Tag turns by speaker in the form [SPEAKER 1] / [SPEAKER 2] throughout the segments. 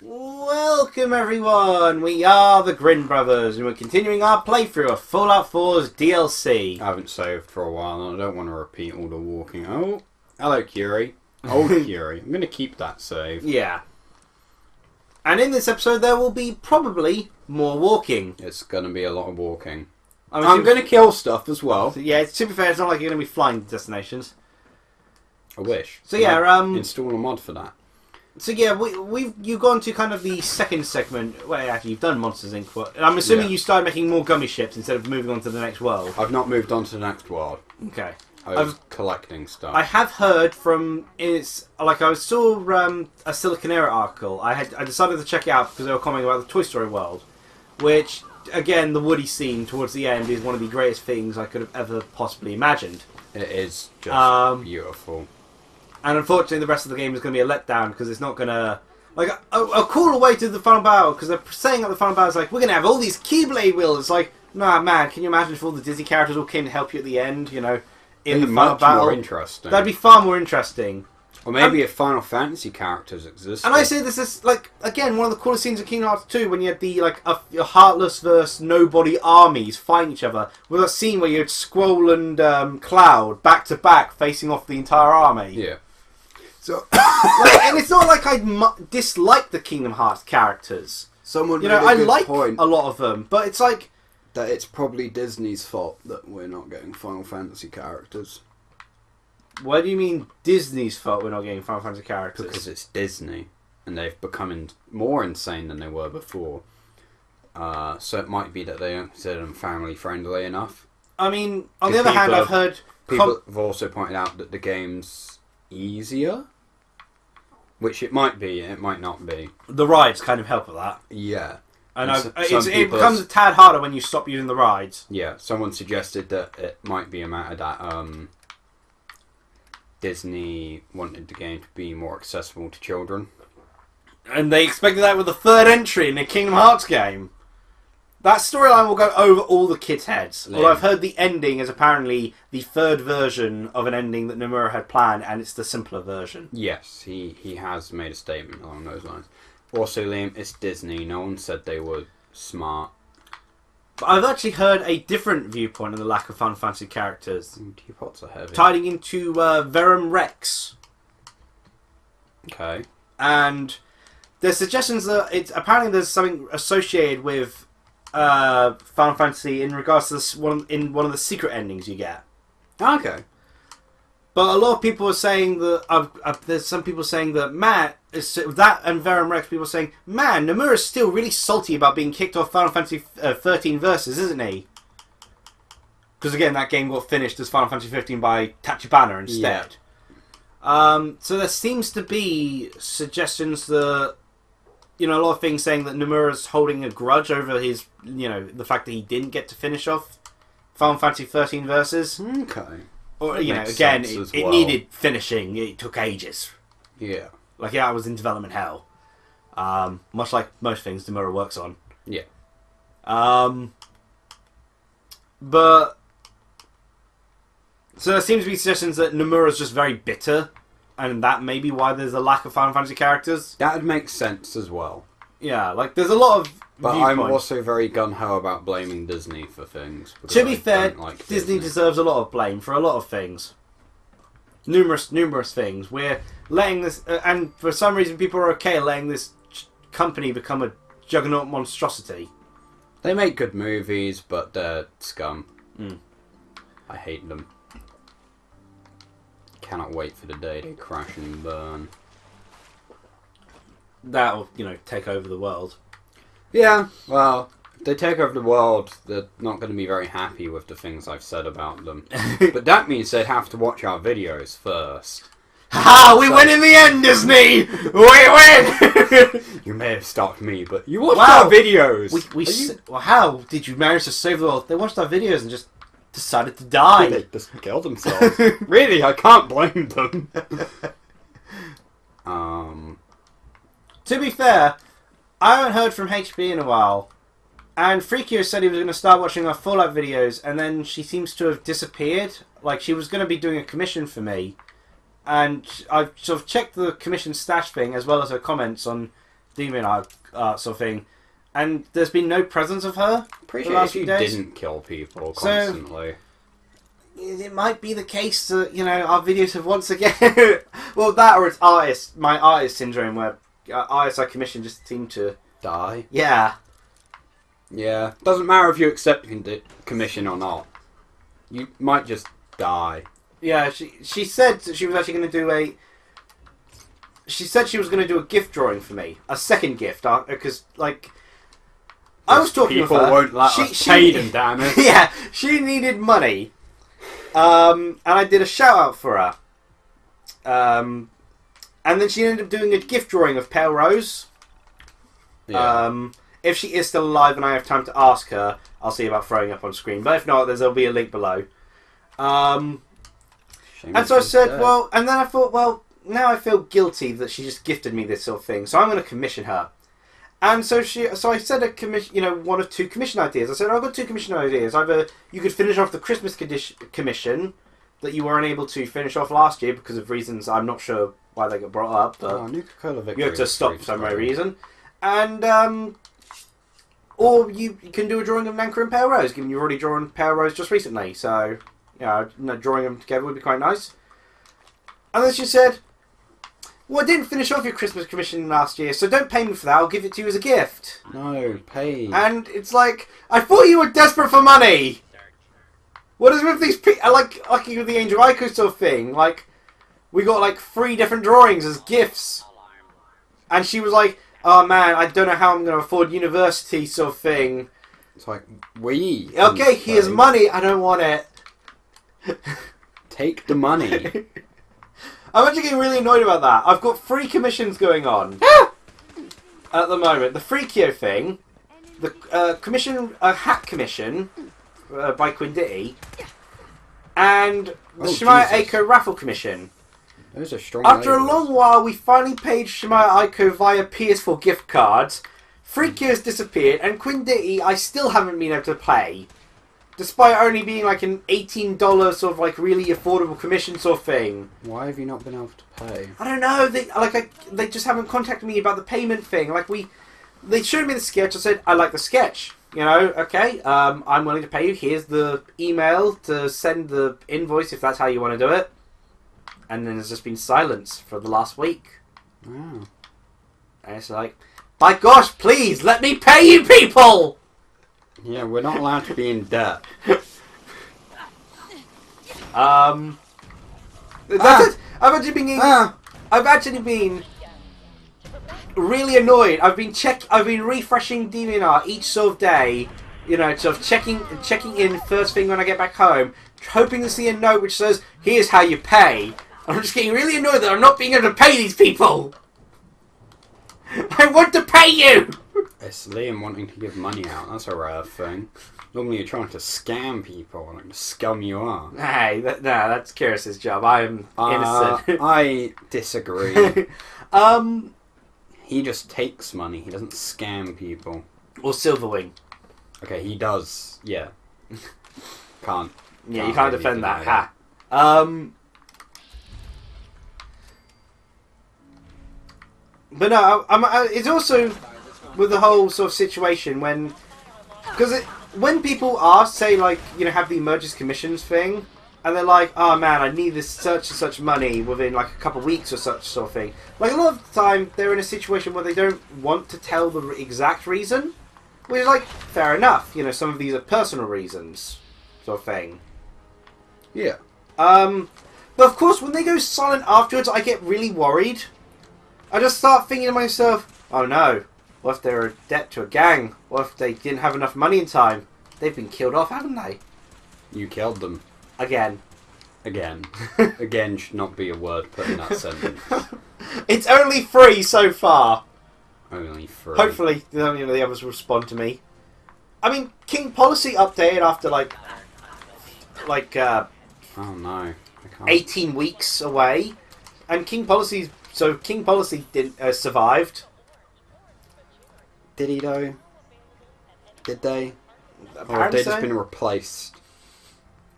[SPEAKER 1] Welcome everyone, we are the Grin Brothers and we're continuing our playthrough of Fallout 4's DLC.
[SPEAKER 2] I haven't saved for a while and I don't want to repeat all the walking. Oh, hello Curie. Old Curie. I'm going to keep that save.
[SPEAKER 1] Yeah. And in this episode there will be probably more walking.
[SPEAKER 2] It's going to be a lot of walking.
[SPEAKER 1] I'm
[SPEAKER 2] going to kill stuff as well.
[SPEAKER 1] Yeah, to be fair, it's not like you're going to be flying to destinations.
[SPEAKER 2] I wish.
[SPEAKER 1] So yeah,
[SPEAKER 2] install a mod for that.
[SPEAKER 1] So yeah, you've gone to kind of the second segment. Well, actually, you've done Monsters Inc. And I'm assuming you started making more gummy ships instead of moving on to the next world.
[SPEAKER 2] I've not moved on to the next world.
[SPEAKER 1] Okay.
[SPEAKER 2] I was collecting stuff.
[SPEAKER 1] I have heard from I saw a Silicon Era article. I decided to check it out because they were commenting about the Toy Story world, which again the Woody scene towards the end is one of the greatest things I could have ever possibly imagined.
[SPEAKER 2] It is just beautiful.
[SPEAKER 1] And unfortunately, the rest of the game is going to be a letdown because it's not going to... Like, a cooler way to the final battle, because they're saying at the final battle, it's like, we're going to have all these Keyblade wheels. It's like, nah, man, can you imagine if all the Disney characters all came to help you at the end, you know, in the final battle?
[SPEAKER 2] More interesting.
[SPEAKER 1] That'd be far more interesting.
[SPEAKER 2] Or maybe if Final Fantasy characters exist.
[SPEAKER 1] And I say this is, like, again, one of the coolest scenes of Kingdom Hearts 2 when you had the, like, a Heartless versus Nobody armies fighting each other. With that scene where you had Squall and Cloud back-to-back facing off the entire army.
[SPEAKER 2] Yeah.
[SPEAKER 1] So, and it's not like I dislike the Kingdom Hearts characters.
[SPEAKER 2] Someone,
[SPEAKER 1] you know, I like a lot of them, but it's like
[SPEAKER 2] that it's probably Disney's fault that we're not getting Final Fantasy characters.
[SPEAKER 1] What do you mean Disney's fault we're not getting Final Fantasy characters?
[SPEAKER 2] Because it's Disney, and they've become more insane than they were before. So it might be that they don't consider them family friendly enough.
[SPEAKER 1] I mean, on the other hand, I've heard
[SPEAKER 2] people have also pointed out that the game's easier. Which it might be, it might not be.
[SPEAKER 1] The rides kind of help with that.
[SPEAKER 2] Yeah.
[SPEAKER 1] And it becomes a tad harder when you stop using the rides.
[SPEAKER 2] Yeah, someone suggested that it might be a matter that Disney wanted the game to be more accessible to children.
[SPEAKER 1] And they expected that with the third entry in the Kingdom Hearts game. That storyline will go over all the kids' heads. Although I've heard the ending is apparently the third version of an ending that Nomura had planned, and it's the simpler version.
[SPEAKER 2] Yes, he has made a statement along those lines. Also, Liam, it's Disney. No one said they were smart.
[SPEAKER 1] But I've actually heard a different viewpoint on the lack of Final Fantasy characters.
[SPEAKER 2] Teapots are heavy.
[SPEAKER 1] Tied into Verum Rex.
[SPEAKER 2] Okay.
[SPEAKER 1] And there's suggestions that apparently there's something associated with Final Fantasy in regards to this one of the secret endings you get.
[SPEAKER 2] Okay.
[SPEAKER 1] But a lot of people are saying that there's some people saying that that and Verum Rex people are saying, man, Nomura's still really salty about being kicked off Final Fantasy 13 Versus, isn't he? Because again, that game got finished as Final Fantasy 15 by Tachibana instead. Yeah. So there seems to be suggestions that, you know, a lot of things saying that Nomura's holding a grudge over his, you know, the fact that he didn't get to finish off Final Fantasy 13 Versus.
[SPEAKER 2] Okay.
[SPEAKER 1] Or, you know, again, it needed finishing. It took ages.
[SPEAKER 2] Yeah.
[SPEAKER 1] Like, yeah, I was in development hell. Much like most things Nomura works on.
[SPEAKER 2] Yeah.
[SPEAKER 1] But so there seems to be suggestions that Nomura's just very bitter, and that may be why there's a lack of Final Fantasy characters.
[SPEAKER 2] That would make sense as well.
[SPEAKER 1] Yeah, like, there's a lot of
[SPEAKER 2] But
[SPEAKER 1] viewpoints.
[SPEAKER 2] I'm also very gun-ho about blaming Disney for things.
[SPEAKER 1] To be fair, Disney deserves a lot of blame for a lot of things. Numerous things. We're letting this... and for some reason people are okay letting this company become a juggernaut monstrosity.
[SPEAKER 2] They make good movies, but they're scum.
[SPEAKER 1] Mm.
[SPEAKER 2] I hate them. Cannot wait for the day they crash and burn.
[SPEAKER 1] That'll, you know, take over the world.
[SPEAKER 2] Yeah, well, if they take over the world, they're not going to be very happy with the things I've said about them. But that means they'd have to watch our videos first.
[SPEAKER 1] Ha! We win in the end, Disney! We win!
[SPEAKER 2] You may have stopped me, but you watched our videos!
[SPEAKER 1] Well, how did you manage to save the world? They watched our videos and just decided to die.
[SPEAKER 2] They just killed themselves. Really, I can't blame them.
[SPEAKER 1] To be fair, I haven't heard from HP in a while. And Freakio said he was going to start watching our Fallout videos, and then she seems to have disappeared. Like, she was going to be doing a commission for me. And I've sort of checked the commission stash thing, as well as her comments on demon art sort of thing, and there's been no presence of her.
[SPEAKER 2] Pretty sure if you didn't kill people constantly.
[SPEAKER 1] So, it might be the case that, you know, our videos have once again... well, that or it's my artist syndrome, where artists I commission just seem to...
[SPEAKER 2] Die?
[SPEAKER 1] Yeah.
[SPEAKER 2] Yeah. Doesn't matter if you accept commission or not. You might just die.
[SPEAKER 1] Yeah, she said that she was actually going to do a... She said she was going to do a gift drawing for me. A second gift, because, like... I was talking with her.
[SPEAKER 2] People won't let us pay them, damn it.
[SPEAKER 1] Yeah, she needed money. And I did a shout out for her. And then she ended up doing a gift drawing of Pale Rose.
[SPEAKER 2] Yeah.
[SPEAKER 1] If she is still alive and I have time to ask her, I'll see about throwing up on screen. But if not, there'll be a link below. And so I said, well, and then I thought, well, now I feel guilty that she just gifted me this sort of thing, so I'm going to commission her. And so I said a commission, you know, one of two commission ideas. I said, I've got two commission ideas. Either you could finish off the Christmas commission that you weren't able to finish off last year because of reasons I'm not sure why they got brought up. But
[SPEAKER 2] Nuka-Cola Victory.
[SPEAKER 1] You have to stop for some reason. And, or you can do a drawing of Nanka and Pale Rose, given you've already drawn Pale Rose just recently. So, you know, drawing them together would be quite nice. And then she said, well, I didn't finish off your Christmas commission last year, so don't pay me for that. I'll give it to you as a gift.
[SPEAKER 2] No, pay.
[SPEAKER 1] And it's like, I thought you were desperate for money. What is with these people? Like with the Angel Aiko sort of thing. Like, we got like 3 different drawings as gifts. And she was like, oh man, I don't know how I'm going to afford university sort of thing.
[SPEAKER 2] It's like, we...
[SPEAKER 1] Okay, here's money. I don't want it.
[SPEAKER 2] Take the money.
[SPEAKER 1] I'm actually getting really annoyed about that. I've got 3 commissions going on at the moment. The Freakio thing, the hat commission by Quindity, and the Shimaya Aiko raffle commission.
[SPEAKER 2] Those are strong.
[SPEAKER 1] After a long while, we finally paid Shimaya Aiko via PS4 gift cards. Freakio has disappeared, and Quindity I still haven't been able to play. Despite only being like an $18 sort of like really affordable commission sort of thing.
[SPEAKER 2] Why have you not been able to pay?
[SPEAKER 1] I don't know. They just haven't contacted me about the payment thing. Like they showed me the sketch. I said I like the sketch. You know, okay. I'm willing to pay you. Here's the email to send the invoice if that's how you want to do it. And then there's just been silence for the last week.
[SPEAKER 2] Wow.
[SPEAKER 1] And it's like, my gosh, please let me pay you people.
[SPEAKER 2] Yeah, we're not allowed to be in debt.
[SPEAKER 1] That's it. I've actually been really annoyed. I've been refreshing DeviantArt each sort of day. You know, sort of checking in first thing when I get back home, hoping to see a note which says, "Here's how you pay." I'm just getting really annoyed that I'm not being able to pay these people. I want to pay you.
[SPEAKER 2] It's Liam wanting to give money out. That's a rare thing. Normally you're trying to scam people, like the scum you are.
[SPEAKER 1] Hey, that's Kyrus's job. I'm innocent.
[SPEAKER 2] I disagree. He just takes money. He doesn't scam people.
[SPEAKER 1] Or Silverwing.
[SPEAKER 2] Okay, he does. Yeah. Can't.
[SPEAKER 1] Yeah, you can't
[SPEAKER 2] really
[SPEAKER 1] defend that.
[SPEAKER 2] deny
[SPEAKER 1] Ha. But no, it's also with the whole sort of situation when people ask, say, like, you know, have the emergency commissions thing, and they're like, oh man, I need this such and such money within like a couple of weeks or such sort of thing. Like, a lot of the time they're in a situation where they don't want to tell the exact reason, which is like fair enough. You know, some of these are personal reasons, sort of thing.
[SPEAKER 2] Yeah.
[SPEAKER 1] But of course, when they go silent afterwards, I get really worried. I just start thinking to myself, oh no, what if they're a debt to a gang? What if they didn't have enough money in time? They've been killed off, haven't they?
[SPEAKER 2] You killed them.
[SPEAKER 1] Again.
[SPEAKER 2] Again. Again should not be a word put in that sentence.
[SPEAKER 1] It's only 3 so far.
[SPEAKER 2] Only 3.
[SPEAKER 1] Hopefully, the others will respond to me. I mean, King Policy updated after
[SPEAKER 2] oh no, I can't.
[SPEAKER 1] 18 weeks away, and King Policy didn't survived.
[SPEAKER 2] Did he though? Did they? Or have
[SPEAKER 1] Apparently
[SPEAKER 2] they just
[SPEAKER 1] so.
[SPEAKER 2] been replaced?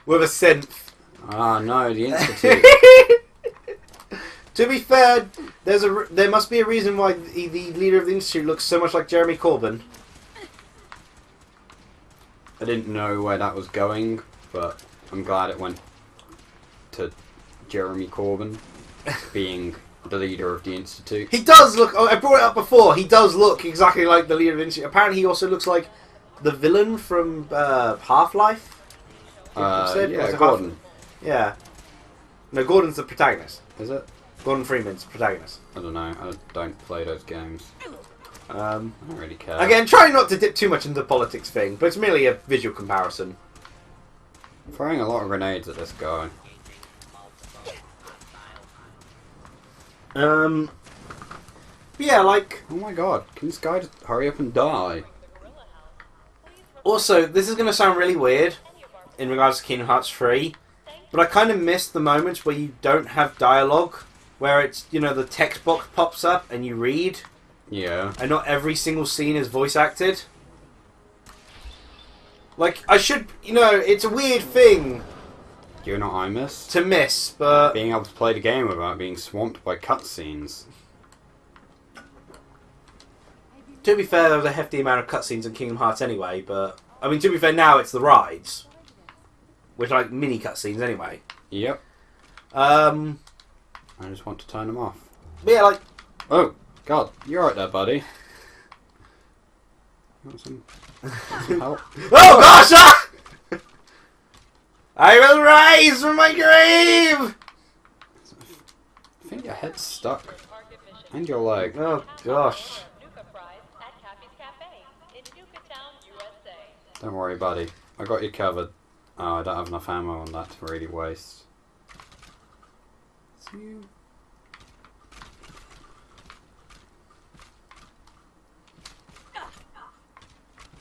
[SPEAKER 1] With a synth.
[SPEAKER 2] Ah no, the Institute.
[SPEAKER 1] To be fair, there must be a reason why the leader of the Institute looks so much like Jeremy Corbyn.
[SPEAKER 2] I didn't know where that was going, but I'm glad it went to Jeremy Corbyn being the leader of the Institute.
[SPEAKER 1] He does look... Oh, I brought it up before. He does look exactly like the leader of the Institute. Apparently he also looks like the villain from Half-Life.
[SPEAKER 2] Yeah, Gordon.
[SPEAKER 1] Yeah. No, Gordon's the protagonist.
[SPEAKER 2] Is it?
[SPEAKER 1] Gordon Freeman's the protagonist.
[SPEAKER 2] I don't know. I don't play those games. I don't really care.
[SPEAKER 1] Again, trying not to dip too much into the politics thing, but it's merely a visual comparison.
[SPEAKER 2] Throwing a lot of grenades at this guy.
[SPEAKER 1] Yeah, like...
[SPEAKER 2] Oh my god, can this guy just hurry up and die?
[SPEAKER 1] Also, this is going to sound really weird in regards to Kingdom Hearts 3, but I kind of miss the moments where you don't have dialogue, where it's, you know, the text box pops up and you read.
[SPEAKER 2] Yeah.
[SPEAKER 1] And not every single scene is voice acted. Like, I should, you know, it's a weird thing
[SPEAKER 2] You know what I miss?
[SPEAKER 1] to miss, but...
[SPEAKER 2] Being able to play the game without being swamped by cutscenes.
[SPEAKER 1] To be fair, there was a hefty amount of cutscenes in Kingdom Hearts anyway, but... I mean, to be fair, now it's the rides. Which are like mini cutscenes anyway.
[SPEAKER 2] Yep.
[SPEAKER 1] But
[SPEAKER 2] I just want to turn them off.
[SPEAKER 1] yeah, like...
[SPEAKER 2] Oh, God, you're right there, buddy. Want some help?
[SPEAKER 1] Oh gosh! Ah! I will rise from my grave!
[SPEAKER 2] I think your head's stuck. And your leg.
[SPEAKER 1] Oh gosh.
[SPEAKER 2] Don't worry, buddy. I got you covered. Oh, I don't have enough ammo on that to really waste. See you.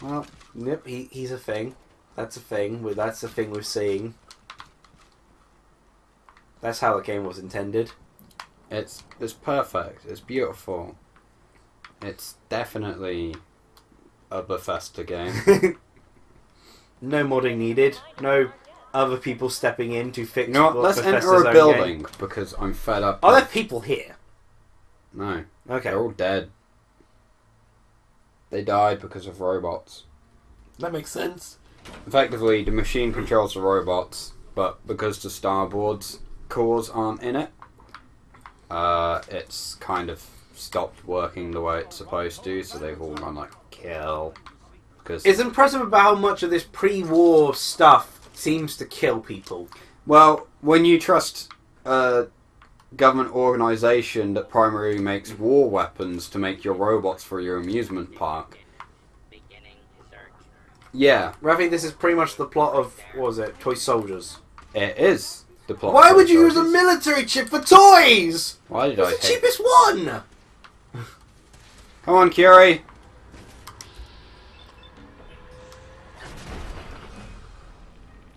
[SPEAKER 2] Well,
[SPEAKER 1] Yep, he's a thing. That's a thing. That's the thing we're seeing. That's how the game was intended.
[SPEAKER 2] it's perfect. It's beautiful. It's definitely a Bethesda game.
[SPEAKER 1] No modding needed. No other people stepping in to fix.
[SPEAKER 2] You know what? Let's
[SPEAKER 1] Bethesda's
[SPEAKER 2] enter a
[SPEAKER 1] own
[SPEAKER 2] building
[SPEAKER 1] game.
[SPEAKER 2] because I'm fed up.
[SPEAKER 1] Are there people here?
[SPEAKER 2] No,
[SPEAKER 1] Okay,
[SPEAKER 2] they're all dead. They died because of robots.
[SPEAKER 1] that makes sense.
[SPEAKER 2] Effectively, the machine controls the robots, but because the starboard's cores aren't in it, it's kind of stopped working the way it's supposed to, so they've all gone like, kill. Because
[SPEAKER 1] It's impressive about how much of this pre-war stuff seems to kill people.
[SPEAKER 2] well, when you trust a government organisation that primarily makes war weapons to make your robots for your amusement park, yeah,
[SPEAKER 1] Rafi, this is pretty much the plot of, what was it, Toy Soldiers.
[SPEAKER 2] it is the plot.
[SPEAKER 1] Why
[SPEAKER 2] of
[SPEAKER 1] would
[SPEAKER 2] Toy
[SPEAKER 1] you use a
[SPEAKER 2] Soldiers.
[SPEAKER 1] military chip for toys?
[SPEAKER 2] Why did I
[SPEAKER 1] It's the
[SPEAKER 2] hate...
[SPEAKER 1] cheapest one!
[SPEAKER 2] Come on, Curie!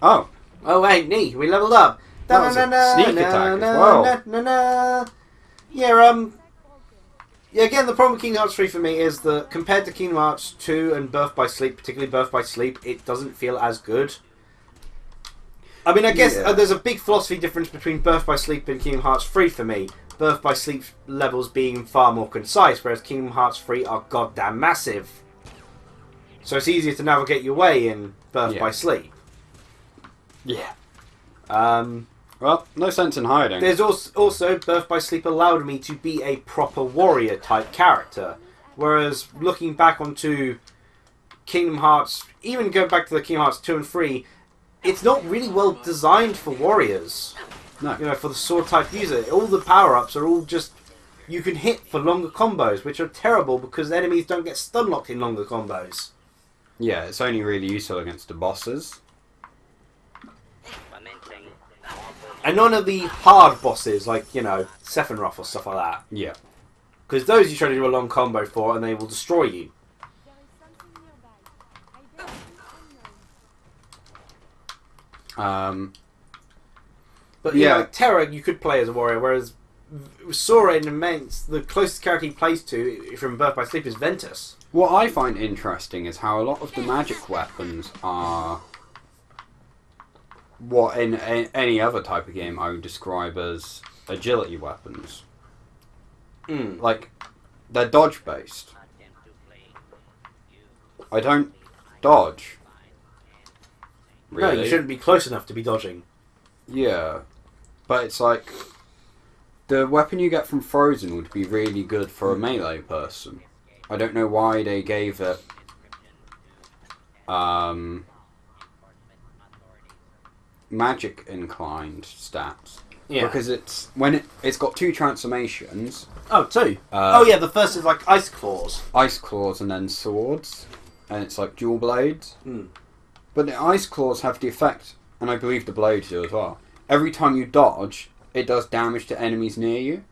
[SPEAKER 2] Oh,
[SPEAKER 1] Oh, hey, neat, we leveled up.
[SPEAKER 2] That was a sneak attack as well.
[SPEAKER 1] Yeah, again, the problem with Kingdom Hearts 3 for me is that compared to Kingdom Hearts 2 and Birth by Sleep, particularly Birth by Sleep, it doesn't feel as good. I mean, I guess
[SPEAKER 2] Yeah.
[SPEAKER 1] there's a big philosophy difference between Birth by Sleep and Kingdom Hearts 3 for me. Birth by Sleep levels being far more concise, whereas Kingdom Hearts 3 are goddamn massive. So it's easier to navigate your way in Birth by Sleep.
[SPEAKER 2] yeah.
[SPEAKER 1] Well,
[SPEAKER 2] no sense in hiding.
[SPEAKER 1] There's also Birth by Sleep allowed me to be a proper warrior type character, whereas looking back onto Kingdom Hearts, even going back to the Kingdom Hearts 2 and 3, it's not really well designed for warriors.
[SPEAKER 2] No.
[SPEAKER 1] You know, for the sword type user, all the power ups are all just you can hit for longer combos, which are terrible because enemies don't get stun locked in longer combos.
[SPEAKER 2] Yeah, it's only really useful against the bosses.
[SPEAKER 1] And none of the hard bosses, like, you know, Sephiroth or stuff like that.
[SPEAKER 2] Yeah.
[SPEAKER 1] Because those you try to do a long combo for and they will destroy you. But yeah, like Terra, you could play as a warrior, whereas Sora in Immense, the closest character he plays to from Birth by Sleep is Ventus.
[SPEAKER 2] What I find interesting is how a lot of the magic weapons are what in any other type of game I would describe as agility weapons. Like, they're dodge based. I don't dodge. Really?
[SPEAKER 1] No, you shouldn't be close enough to be dodging.
[SPEAKER 2] Yeah. But it's like, the weapon you get from Frozen would be really good for a melee person. I don't know why they gave it magic inclined stats.
[SPEAKER 1] Yeah.
[SPEAKER 2] Because it's got 2 transformations.
[SPEAKER 1] Oh, 2. Oh yeah, the first is like ice claws.
[SPEAKER 2] Ice claws and then swords, and it's like dual blades. But the ice claws have the effect, and I believe the blades do as well. Every time you dodge, it does damage to enemies near you.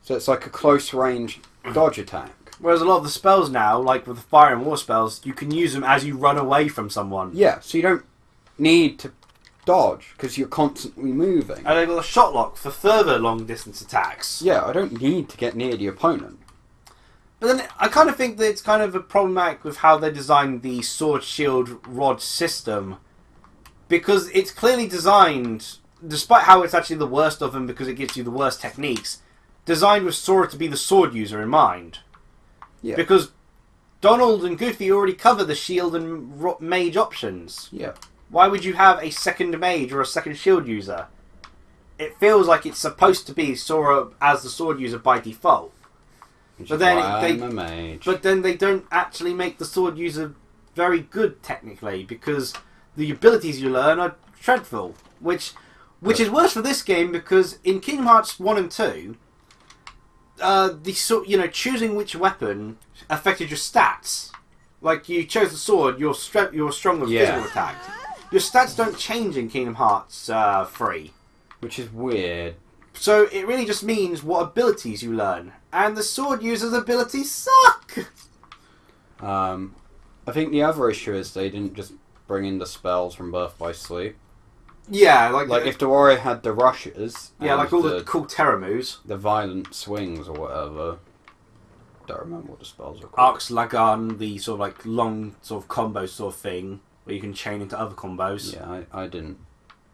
[SPEAKER 2] So it's like a close range dodge attack.
[SPEAKER 1] Whereas a lot of the spells now, like with the fire and war spells, you can use them as you run away from someone.
[SPEAKER 2] Yeah, so you don't need to dodge because you're constantly moving.
[SPEAKER 1] And they've got a shot lock for further long distance attacks.
[SPEAKER 2] Yeah, I don't need to get near the opponent.
[SPEAKER 1] But then I kind of think that it's kind of a problematic with how they designed the sword, shield, rod system. Because it's clearly designed, despite how it's actually the worst of them because it gives you the worst techniques, designed with Sora to be the sword user in mind.
[SPEAKER 2] Yeah.
[SPEAKER 1] Because Donald and Goofy already cover the shield and mage options.
[SPEAKER 2] Yeah.
[SPEAKER 1] Why would you have a second mage or a second shield user? It feels like it's supposed to be Sora as the sword user by default. But then
[SPEAKER 2] I'm a mage.
[SPEAKER 1] But then they don't actually make the sword user very good technically because the abilities you learn are dreadful. Which is worse for this game because in Kingdom Hearts 1 and 2, choosing which weapon affected your stats. Like you chose the sword, you're strong with physical attacks. Your stats don't change in Kingdom Hearts 3.
[SPEAKER 2] Which is weird.
[SPEAKER 1] So it really just means what abilities you learn. And the sword user's abilities suck!
[SPEAKER 2] I think the other issue is they didn't just bring in the spells from Birth by Sleep.
[SPEAKER 1] Yeah,
[SPEAKER 2] like if the warrior had the rushes...
[SPEAKER 1] Yeah, like all the cool Terra moves.
[SPEAKER 2] The violent swings or whatever. Don't remember what the spells are called.
[SPEAKER 1] Arcs Lagan, the sort of like long sort of combo sort of thing, where you can chain into other combos.
[SPEAKER 2] Yeah, I didn't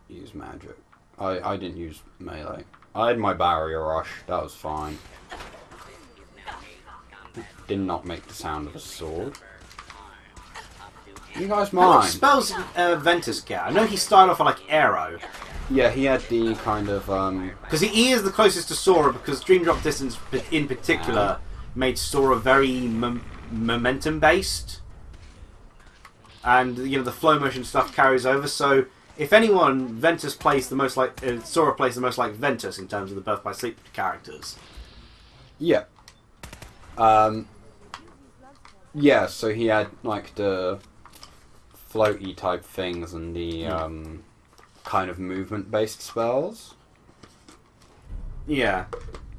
[SPEAKER 2] use magic. I didn't use melee. I had my barrier rush, that was fine. Did not make the sound of a sword. You guys mind?
[SPEAKER 1] What spells Ventus get? I know he started off on like Arrow.
[SPEAKER 2] Yeah, he had the kind of...
[SPEAKER 1] Because he is the closest to Sora, because Dream Drop Distance in particular made Sora very momentum-based. And, the flow motion stuff carries over, so... If anyone, Ventus plays the most like... Sora plays the most like Ventus in terms of the Birth by Sleep characters.
[SPEAKER 2] Yeah. Yeah, so he had like the floaty type things and the kind of movement-based spells.
[SPEAKER 1] Yeah.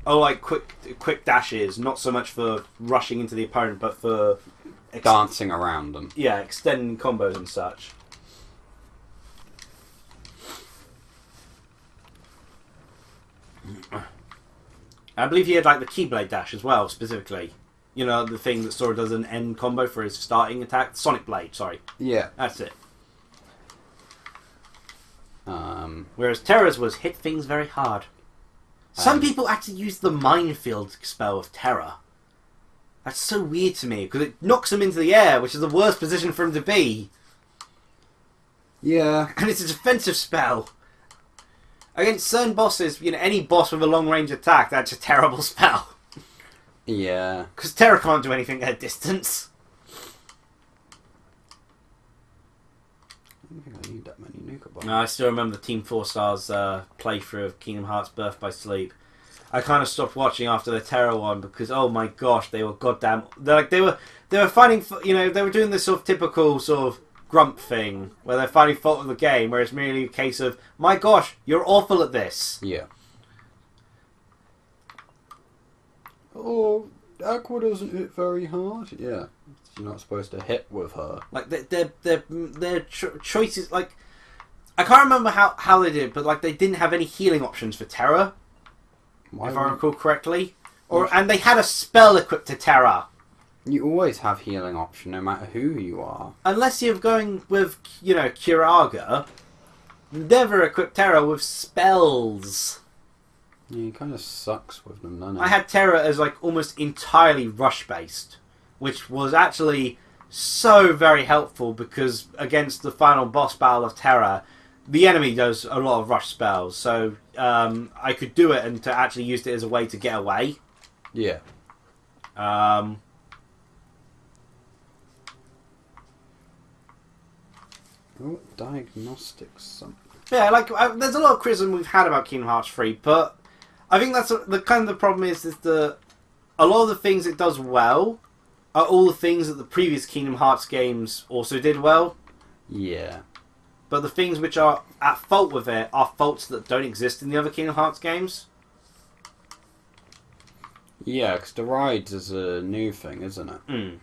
[SPEAKER 1] Oh, like quick dashes, not so much for rushing into the opponent, but for...
[SPEAKER 2] dancing around them.
[SPEAKER 1] Yeah, extending combos and such. I believe he had like the Keyblade dash as well, specifically. The thing that Sora does an end combo for his starting attack. Sonic Blade, sorry.
[SPEAKER 2] Yeah.
[SPEAKER 1] That's it. Whereas Terra's was hit things very hard. Some people actually use the Minefield spell of Terra. That's so weird to me, because it knocks him into the air, which is the worst position for him to be.
[SPEAKER 2] Yeah.
[SPEAKER 1] And it's a defensive spell. Against certain bosses, any boss with a long-range attack, that's a terrible spell.
[SPEAKER 2] Yeah.
[SPEAKER 1] Because Terra can't do anything at a distance.
[SPEAKER 2] I don't think I need that many Nuka bombs.
[SPEAKER 1] No, I still remember the Team 4 Stars playthrough of Kingdom Hearts Birth by Sleep. I kind of stopped watching after the Terra one because, oh my gosh, they were goddamn... They were finding... they were doing this sort of typical sort of grump thing where they're finding fault with the game, where it's merely a case of, my gosh, you're awful at this.
[SPEAKER 2] Yeah. Oh, Aqua doesn't hit very hard. Yeah, you're not supposed to hit with her.
[SPEAKER 1] Like their choices. Like I can't remember how they did, but like they didn't have any healing options for Terra, if I recall correctly. And they had a spell equipped to Terra.
[SPEAKER 2] You always have healing option, no matter who you are.
[SPEAKER 1] Unless you're going with Kiraga, never equip Terra with spells.
[SPEAKER 2] Yeah, he kind of sucks with them, doesn't he?
[SPEAKER 1] I had Terra as like almost entirely rush based, which was actually so very helpful because against the final boss battle of Terra, the enemy does a lot of rush spells, so I could do it and to actually use it as a way to get away.
[SPEAKER 2] Yeah.
[SPEAKER 1] Oh,
[SPEAKER 2] diagnostics. Something.
[SPEAKER 1] Yeah, like there's a lot of criticism we've had about Kingdom Hearts 3, but I think that's the kind of the problem is a lot of the things it does well are all the things that the previous Kingdom Hearts games also did well.
[SPEAKER 2] Yeah.
[SPEAKER 1] But the things which are at fault with it are faults that don't exist in the other Kingdom Hearts games.
[SPEAKER 2] Yeah, because the rides is a new thing, isn't it?
[SPEAKER 1] Mm.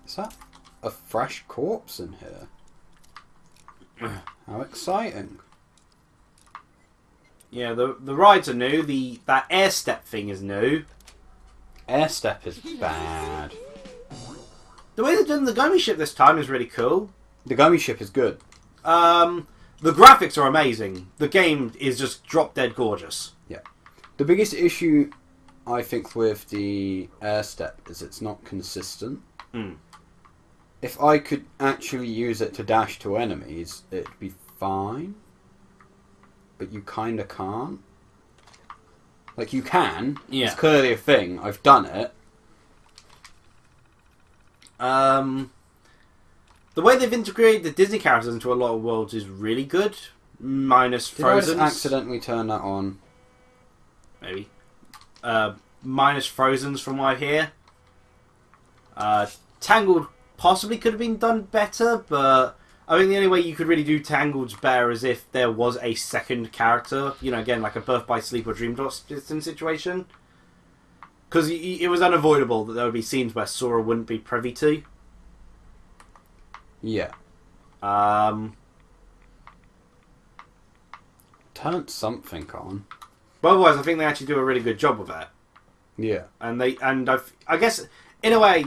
[SPEAKER 2] Is that a fresh corpse in here? How exciting.
[SPEAKER 1] Yeah, the rides are new. That air step thing is new.
[SPEAKER 2] Air step is bad.
[SPEAKER 1] The way they've done the gummy ship this time is really cool.
[SPEAKER 2] The gummy ship is good.
[SPEAKER 1] The graphics are amazing. The game is just drop dead gorgeous.
[SPEAKER 2] Yeah. The biggest issue, I think, with the air step is it's not consistent.
[SPEAKER 1] Mm.
[SPEAKER 2] If I could actually use it to dash to enemies, it'd be fine. But you kind of can't. Like, you can.
[SPEAKER 1] Yeah.
[SPEAKER 2] It's clearly a thing. I've done it.
[SPEAKER 1] The way they've integrated the Disney characters into a lot of worlds is really good. Minus
[SPEAKER 2] Did I just
[SPEAKER 1] Frozen.
[SPEAKER 2] accidentally turn that on?
[SPEAKER 1] Maybe. Minus Frozen's from what I hear. Tangled possibly could have been done better, but I think the only way you could really do Tangled's better is if there was a second character. You know, again, like a Birth by Sleep or Dream Distance situation. Because it was unavoidable that there would be scenes where Sora wouldn't be privy to.
[SPEAKER 2] Yeah. Turn something on.
[SPEAKER 1] But otherwise, I think they actually do a really good job with it.
[SPEAKER 2] Yeah.
[SPEAKER 1] I guess in a way,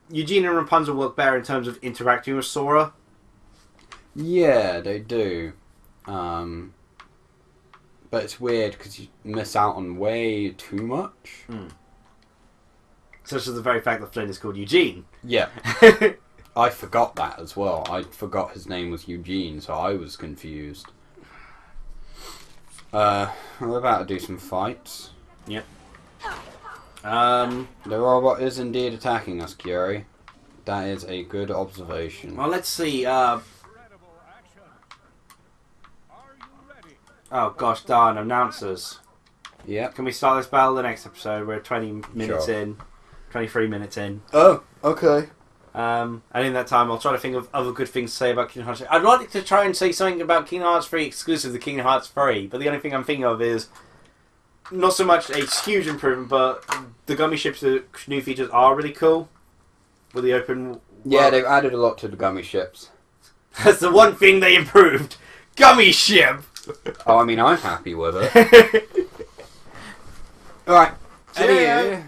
[SPEAKER 1] Eugene and Rapunzel work better in terms of interacting with Sora.
[SPEAKER 2] Yeah, they do. But it's weird because you miss out on way too much.
[SPEAKER 1] Mm. Such as the very fact that Flynn is called Eugene.
[SPEAKER 2] Yeah. I forgot that as well. I forgot his name was Eugene, so I was confused. We're about to do some fights.
[SPEAKER 1] Yep.
[SPEAKER 2] The robot is indeed attacking us, Curie. That is a good observation.
[SPEAKER 1] Well, let's see. Oh gosh darn, announcers.
[SPEAKER 2] Yep.
[SPEAKER 1] Can we start this battle the next episode? We're 20 minutes
[SPEAKER 2] Sure.
[SPEAKER 1] in. 23 minutes in.
[SPEAKER 2] Oh, okay.
[SPEAKER 1] And in that time, I'll try to think of other good things to say about Kingdom Hearts 3. I'd like to try and say something about Kingdom Hearts 3 exclusive to Kingdom Hearts 3, but the only thing I'm thinking of is not so much a huge improvement, but the gummy ships, the new features are really cool. With the open...
[SPEAKER 2] Yeah, they've added a lot to the gummy ships.
[SPEAKER 1] That's the one thing they improved. Gummy ship!
[SPEAKER 2] Oh, I mean, I'm happy with it. Alright.
[SPEAKER 1] Cheerio.